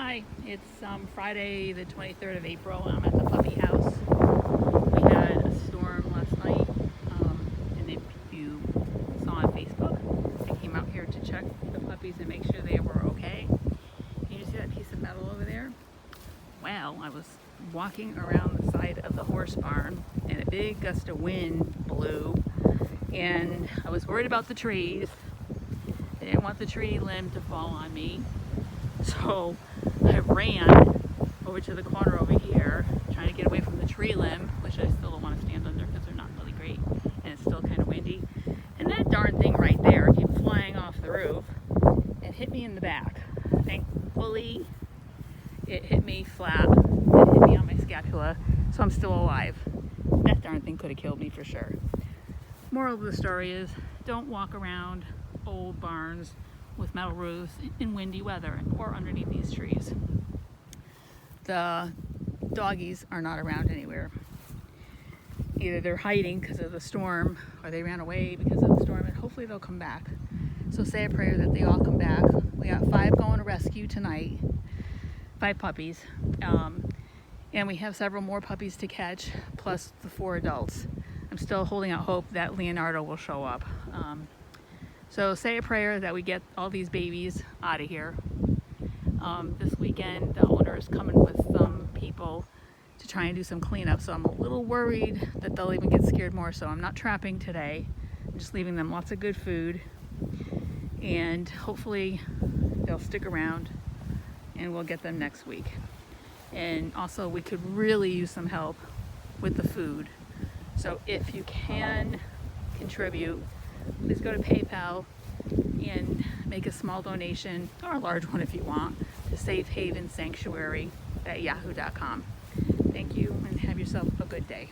Hi, it's Friday the 23rd of April. I'm at the puppy house. We had a storm last night, and if you saw on Facebook, I came out here to check the puppies and make sure they were okay. Can you see that piece of metal over there? Well, I was walking around the side of the horse barn and a big gust of wind blew, and I was worried about the trees. I didn't want the tree limb to fall on me. So I ran over to the corner over here, trying to get away from the tree limb, which I still don't want to stand under because they're not really great, and it's still kind of windy. And that darn thing right there came flying off the roof and hit me in the back. Thankfully, it hit me flat. It hit me on my scapula, so I'm still alive. That darn thing could have killed me for sure. Moral of the story is, don't walk around old barns with metal roofs in windy weather or underneath these trees. The doggies are not around anywhere. Either they're hiding because of the storm or they ran away because of the storm, and hopefully they'll come back. So say a prayer that they all come back. We got 5 going to rescue tonight, 5 puppies, and we have several more puppies to catch, plus the 4 adults. I'm still holding out hope that Leonardo will show up. So say a prayer that we get all these babies out of here. This weekend, the owner is coming with some people to try and do some cleanup, so I'm a little worried that they'll even get scared more. So I'm not trapping today. I'm just leaving them lots of good food, and hopefully they'll stick around and we'll get them next week. And also, we could really use some help with the food. So if you can contribute, please go to PayPal and make a small donation, or a large one if you want, to Safe Haven Sanctuary at yahoo.com. Thank you, and have yourself a good day.